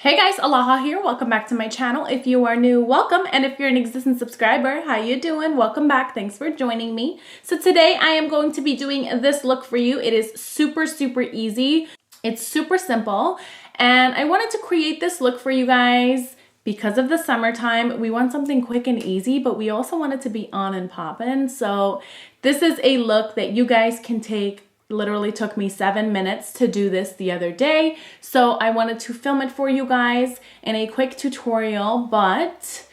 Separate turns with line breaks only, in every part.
Hey guys, Alaha here. Welcome back to my channel. If you are new, welcome. And if you're an existing subscriber, how you doing? Welcome back. Thanks for joining me. So today I am going to be doing this look for you. It is super easy. It's super simple. And I wanted to create this look for you guys because of the summertime. We want something quick and easy, but we also want it to be on and poppin'. So this is a look that you guys can take. Literally took me 7 minutes to do this the other day. So I wanted to film it for you guys in a quick tutorial, but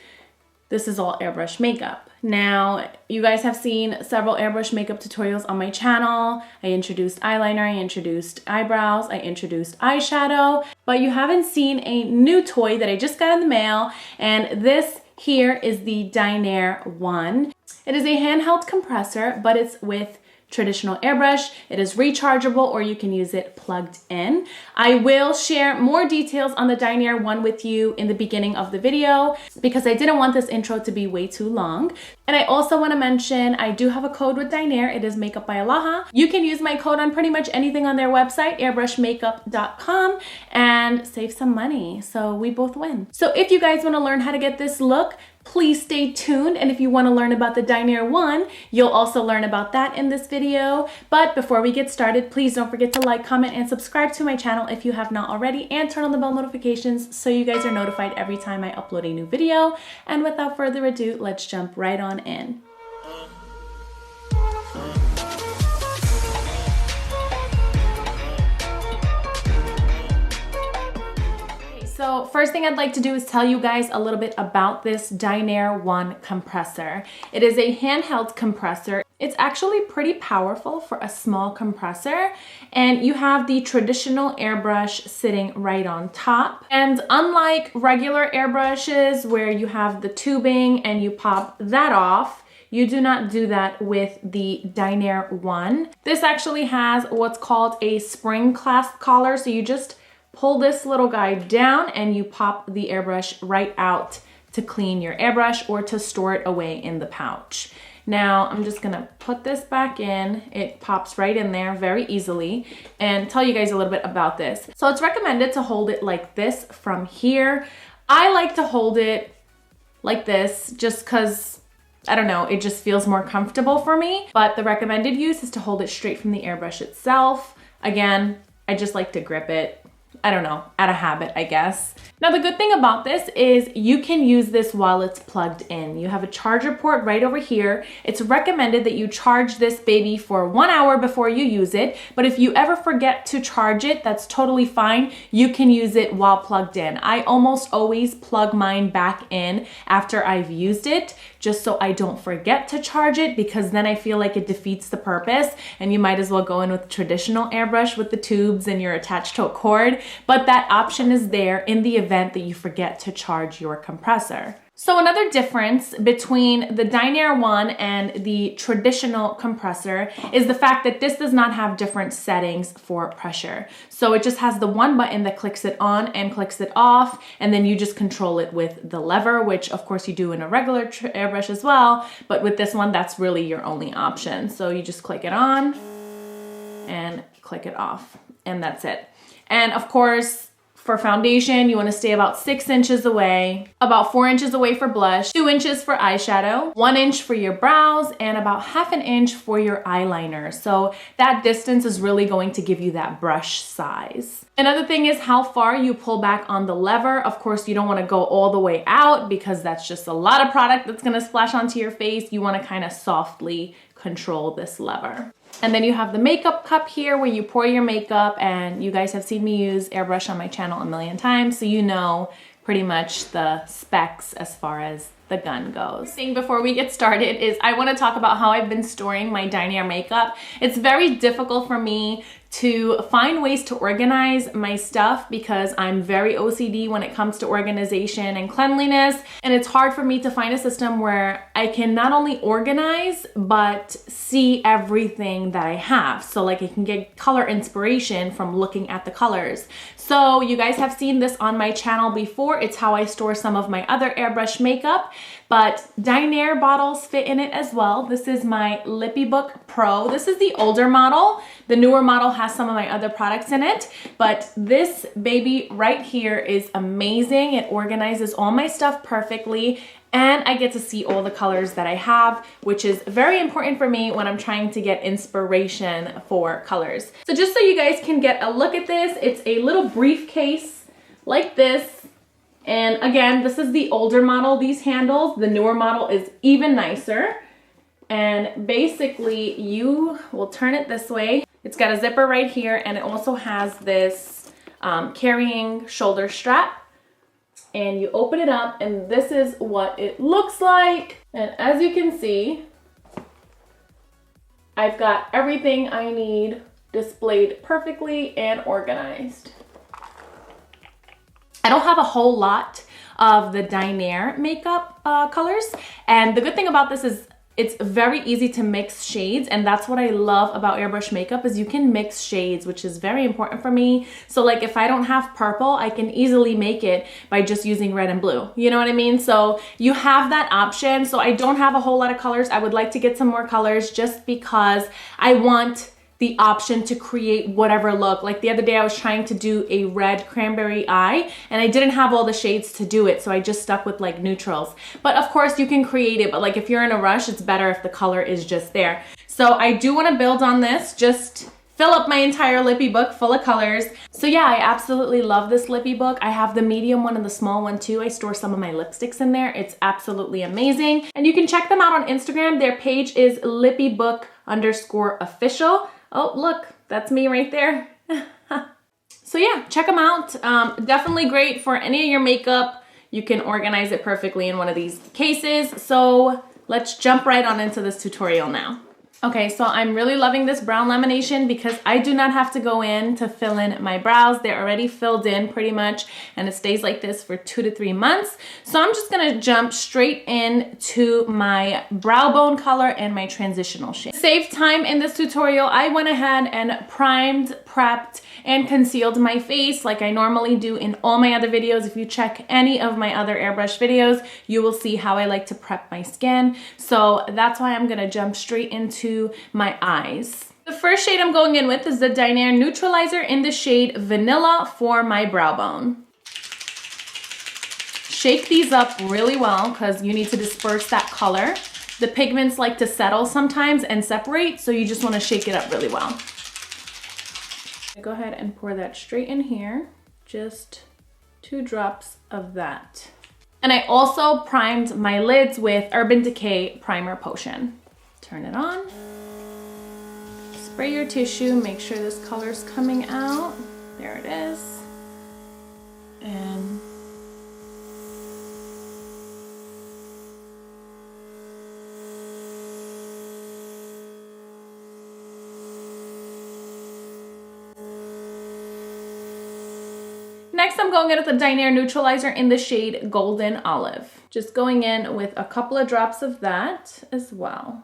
this is all airbrush makeup. Now, you guys have seen several airbrush makeup tutorials on my channel. I introduced eyeliner, I introduced eyebrows, I introduced eyeshadow, but you haven't seen a new toy that I just got in the mail, and this here is the Dinair One. It is a handheld compressor, but it's with traditional airbrush. It is rechargeable, or you can use it plugged in. I will share more details on the Dinair One with you in the beginning of the video because I didn't want this intro to be way too long. And I also want to mention I do have a code with Dinair. It is MAKEUPBYALAHA. You can use my code on pretty much anything on their website, airbrushmakeup.com, and save some money. So we both win. So if you guys want to learn how to get this look, please stay tuned. And if you want to learn about the Dinair One, you'll also learn about that in this video. But before we get started, please don't forget to like, comment, and subscribe to my channel if you have not already, and turn on the bell notifications so you guys are notified every time I upload a new video. And without further ado, let's jump right on in. So first thing I'd like to do is tell you guys a little bit about this Dinair One compressor. It is a handheld compressor. It's actually pretty powerful for a small compressor, and you have the traditional airbrush sitting right on top. And unlike regular airbrushes where you have the tubing and you pop that off, you do not do that with the Dinair One. This actually has what's called a spring clasp collar, so you just pull this little guy down and you pop the airbrush right out to clean your airbrush or to store it away in the pouch. Now I'm just gonna put this back in. It pops right in there very easily, and tell you guys a little bit about this. So it's recommended to hold it like this from here. I like to hold it like this just because, I don't know, it just feels more comfortable for me. But the recommended use is to hold it straight from the airbrush itself. Again, I just like to grip it, I don't know, out of habit, I guess. Now, the good thing about this is you can use this while it's plugged in. You have a charger port right over here. It's recommended that you charge this baby for 1 hour before you use it. But if you ever forget to charge it, that's totally fine. You can use it while plugged in. I almost always plug mine back in after I've used it, just so I don't forget to charge it, because then I feel like it defeats the purpose, and you might as well go in with traditional airbrush with the tubes and you're attached to a cord. But that option is there in the event that you forget to charge your compressor. So another difference between the Dinair One and the traditional compressor is the fact that this does not have different settings for pressure. So it just has the one button that clicks it on and clicks it off, and then you just control it with the lever, which of course you do in a regular airbrush as well, but with this one, that's really your only option. So you just click it on and click it off, and that's it. And of course, for foundation, you want to stay about 6 inches away, about 4 inches away for blush, 2 inches for eyeshadow, 1 inch for your brows, and about ½ inch for your eyeliner. So that distance is really going to give you that brush size. Another thing is how far you pull back on the lever. Of course, you don't want to go all the way out because that's just a lot of product that's going to splash onto your face. You want to kind of softly control this lever. And then you have the makeup cup here where you pour your makeup, and you guys have seen me use airbrush on my channel a million times, so you know pretty much the specs as far as the gun goes. Thing before we get started is I want to talk about how I've been storing my Dinair makeup. It's very difficult for me to find ways to organize my stuff because I'm very OCD when it comes to organization and cleanliness, and it's hard for me to find a system where I can not only organize but see everything that I have. So like I can get color inspiration from looking at the colors. So you guys have seen this on my channel before. store. It's how I store some of my other airbrush makeup, but Dinair bottles fit in it as well. This is my Lippy Book Pro. This is the older model. The newer model has some of my other products in it, but this baby right here is amazing. It organizes all my stuff perfectly, and I get to see all the colors that I have, which is very important for me when I'm trying to get inspiration for colors. So just so you guys can get a look at this, it's a little briefcase like this. And again, this is the older model, these handles. The newer model is even nicer. And basically you will turn it this way. It's got a zipper right here, and it also has this carrying shoulder strap. And you open it up, and this is what it looks like. And as you can see, I've got everything I need displayed perfectly and organized. I don't have a whole lot of the Dinair makeup colors, and the good thing about this is it's very easy to mix shades, and that's what I love about airbrush makeup is you can mix shades, which is very important for me. So like if I don't have purple, I can easily make it by just using red and blue. You know what I mean? So you have that option. So I don't have a whole lot of colors. I would like to get some more colors just because I want the option to create whatever look. Like the other day I was trying to do a red cranberry eye, and I didn't have all the shades to do it, so I just stuck with like neutrals. But of course you can create it, but like if you're in a rush, it's better if the color is just there. So I do want to build on this, just fill up my entire Lippy Book full of colors. So yeah, I absolutely love this Lippy Book. I have the medium one and the small one too. I store some of my lipsticks in there. It's absolutely amazing. And you can check them out on Instagram. Their page is lippybook_official. Oh, look, that's me right there. So yeah, check them out. Definitely great for any of your makeup. You can organize it perfectly in one of these cases. So let's jump right on into this tutorial now. Okay, so I'm really loving this brown lamination because I do not have to go in to fill in my brows. They're already filled in pretty much, and it stays like this for 2 to 3 months. So I'm just gonna jump straight into my brow bone color and my transitional shade. To save time in this tutorial, I went ahead and primed, prepped, and concealed my face like I normally do in all my other videos. If you check any of my other airbrush videos, you will see how I like to prep my skin. So that's why I'm gonna jump straight into my eyes. The first shade I'm going in with is the Dinair Neutralizer in the shade Vanilla for my brow bone. Shake these up really well because you need to disperse that color. The pigments like to settle sometimes and separate, so you just want to shake it up really well. Go ahead and pour that straight in here. Just 2 drops of that. And I also primed my lids with Urban Decay Primer Potion. Turn it on. Spray your tissue, make sure this color's coming out. There it is. And next I'm going in with the Dinair Neutralizer in the shade Golden Olive. Just going in with a couple of drops of that as well.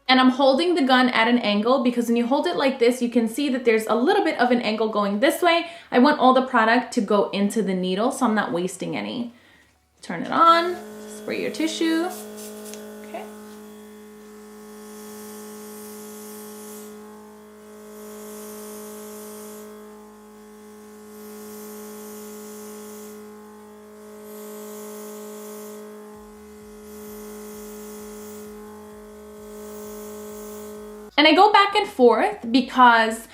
And I'm holding the gun at an angle because when you hold it like this, you can see that there's a little bit of an angle going this way. I want all the product to go into the needle, so I'm not wasting any. Turn it on, spray your tissue. Okay. And I go back and forth because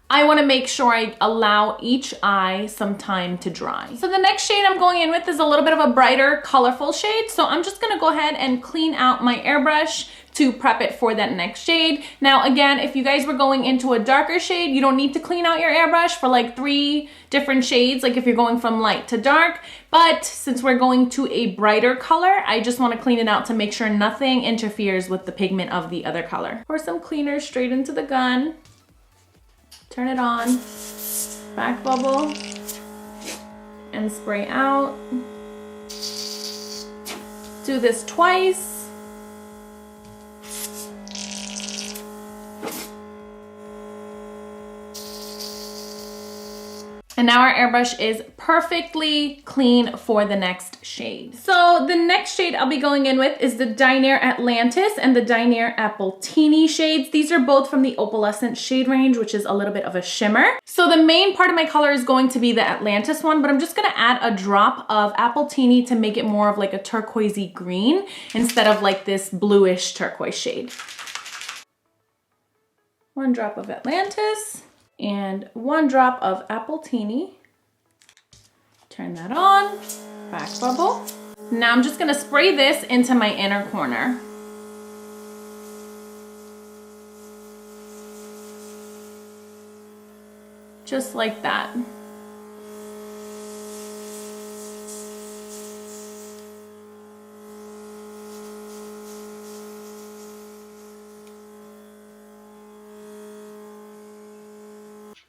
I want to make sure I allow each eye some time to dry. So the next shade I'm going in with is a little bit of a brighter, colorful shade. So I'm just going to go ahead and clean out my airbrush to prep it for that next shade. Now, again, if you guys were going into a darker shade, you don't need to clean out your airbrush for like 3 different shades, like if you're going from light to dark. But since we're going to a brighter color, I just want to clean it out to make sure nothing interferes with the pigment of the other color. Pour some cleaner straight into the gun. Turn it on, back bubble, and spray out. Do this twice. And now our airbrush is perfectly clean for the next shade. So the next shade I'll be going in with is the Dinair Atlantis and the Dinair Apple shades. These are both from the opalescent shade range, which is a little bit of a shimmer. So the main part of my color is going to be the Atlantis one, but I'm just gonna add a drop of Apple to make it more of like a turquoisey green instead of like this bluish turquoise shade. 1 drop of Atlantis and 1 drop of Apple. Turn that on, back bubble. Now I'm just gonna spray this into my inner corner. Just like that.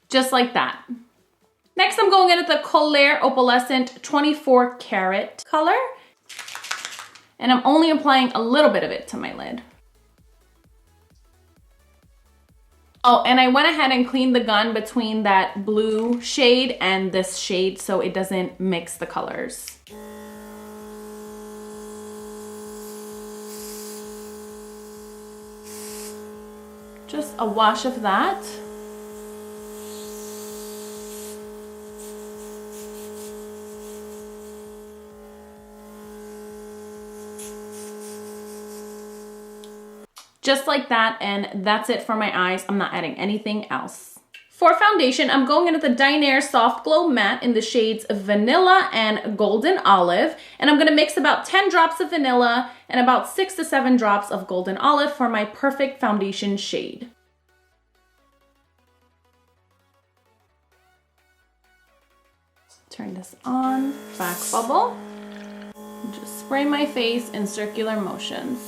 Just like that. Next, I'm going in with the Color Opalescent 24 karat color. And I'm only applying a little bit of it to my lid. Oh, and I went ahead and cleaned the gun between that blue shade and this shade so it doesn't mix the colors. Just a wash of that. Just like that, and that's it for my eyes. I'm not adding anything else. For foundation, I'm going in with the Dinair Soft Glow Matte in the shades Vanilla and Golden Olive, and I'm gonna mix about 10 drops of vanilla and about 6 to 7 drops of Golden Olive for my perfect foundation shade. Turn this on, back bubble. Just spray my face in circular motions.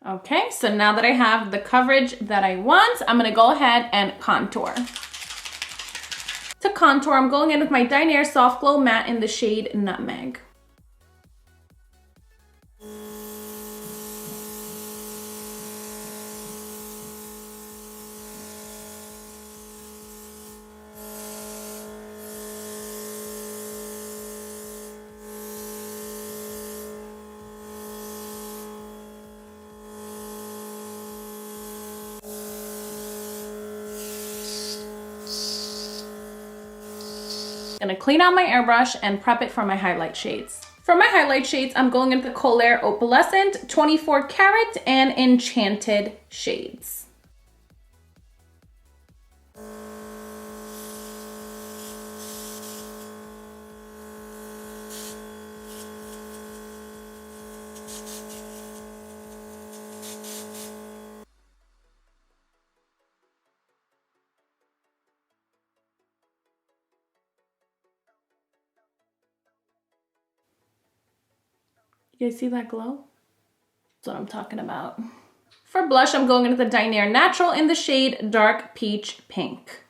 Okay, so now that I have the coverage that I want, I'm gonna go ahead and contour. To contour, I'm going in with my Dinair Soft Glow Matte in the shade Nutmeg. Gonna clean out my airbrush and prep it for my highlight shades. For my highlight shades, I'm going into the Color Opalescent 24 karat and Enchanted shades. You guys see that glow? That's what I'm talking about. For blush, I'm going into the Dinair Natural in the shade Dark Peach Pink.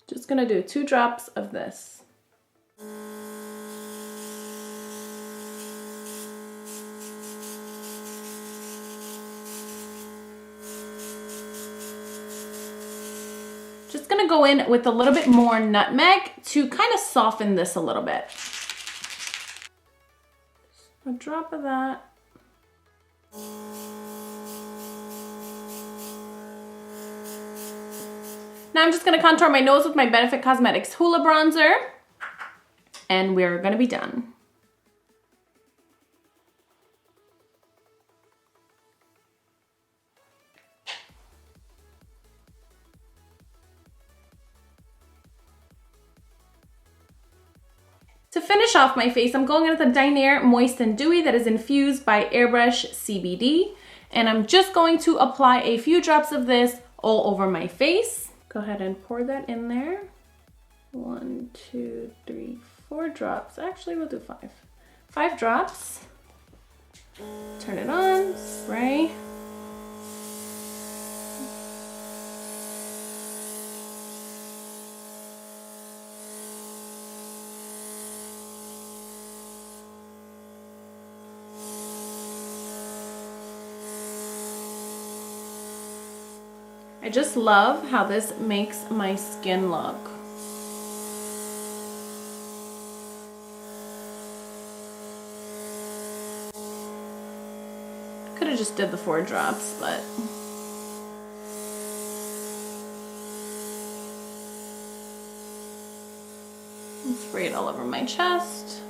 Just gonna do 2 drops of this. Just gonna go in with a little bit more nutmeg to kind of soften this a little bit. A drop of that. Now I'm just gonna contour my nose with my Benefit Cosmetics Hoola Bronzer, and we're gonna be done. To finish off my face, I'm going in with a Dinair Moist and Dewy that is infused by Airbrush CBD. And I'm just going to apply a few drops of this all over my face. Go ahead and pour that in there. 1, 2, 3, 4 drops. Actually, we'll do 5. 5 drops. Turn it on, spray. I just love how this makes my skin look. Could have just did the 4 drops, but spray it all over my chest.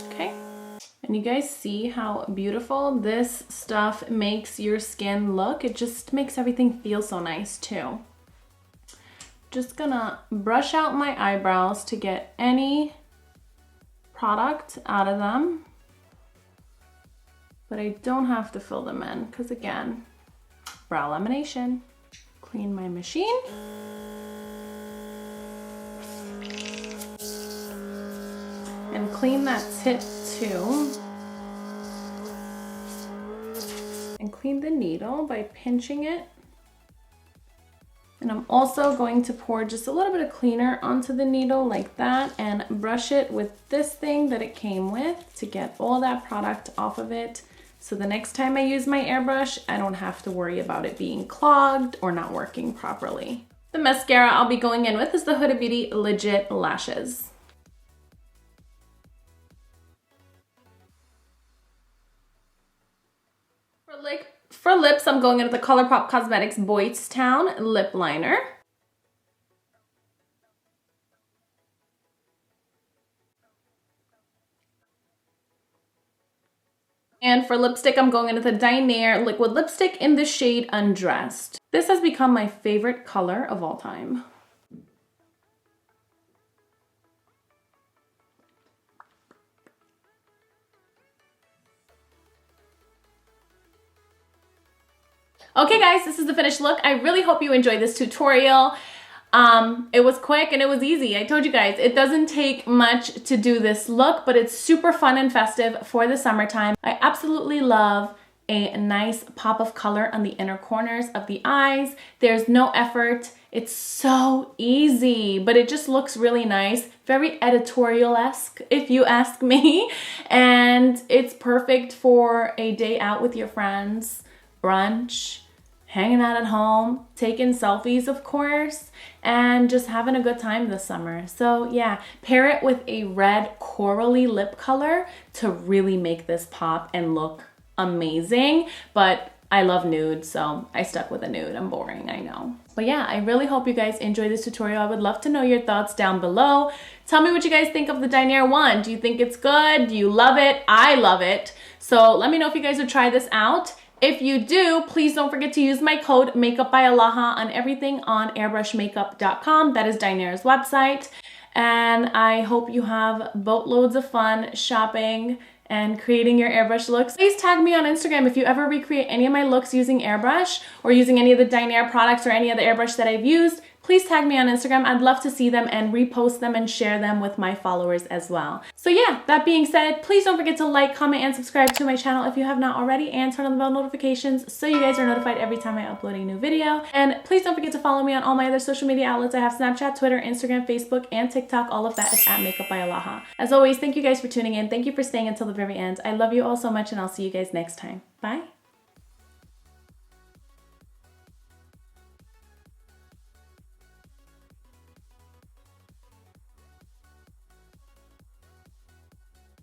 Okay, and you guys see how beautiful this stuff makes your skin look? It just makes everything feel so nice too. Just gonna brush out my eyebrows to get any product out of them, but I don't have to fill them in because, again, brow lamination. Clean my machine. And clean that tip too. And clean the needle by pinching it. And I'm also going to pour just a little bit of cleaner onto the needle like that and brush it with this thing that it came with to get all that product off of it. So the next time I use my airbrush, I don't have to worry about it being clogged or not working properly. The mascara I'll be going in with is the Huda Beauty Legit Lashes. For lips, I'm going in with the ColourPop Cosmetics Boys Town Lip Liner. And for lipstick, I'm going in with a Dinair liquid lipstick in the shade Undressed. This has become my favorite color of all time. Okay guys, this is the finished look. I really hope you enjoyed this tutorial. It was quick and it was easy. I told you guys, it doesn't take much to do this look, but it's super fun and festive for the summertime. I absolutely love a nice pop of color on the inner corners of the eyes. There's no effort. It's so easy, but it just looks really nice. Very editorial-esque, if you ask me. And it's perfect for a day out with your friends, brunch, hanging out at home, taking selfies, of course, and just having a good time this summer. So yeah, pair it with a red corally lip color to really make this pop and look amazing. But I love nude, so I stuck with a nude. I'm boring, I know. But yeah, I really hope you guys enjoyed this tutorial. I would love to know your thoughts down below. Tell me what you guys think of the Dinair One. Do you think it's good? Do you love it? I love it. So let me know if you guys would try this out. If you do, please don't forget to use my code MAKEUPBYALAHA on everything on airbrushmakeup.com. That is Dinair's website. And I hope you have boatloads of fun shopping and creating your airbrush looks. Please tag me on Instagram if you ever recreate any of my looks using airbrush or using any of the Dinair products or any of the airbrush that I've used. Please tag me on Instagram. I'd love to see them and repost them and share them with my followers as well. So yeah, that being said, please don't forget to like, comment, and subscribe to my channel if you have not already, and turn on the bell notifications so you guys are notified every time I upload a new video. And please don't forget to follow me on all my other social media outlets. I have Snapchat, Twitter, Instagram, Facebook, and TikTok. All of that is at MAKEUPBYALAHA. As always, thank you guys for tuning in. Thank you for staying until the very end. I love you all so much, and I'll see you guys next time. Bye.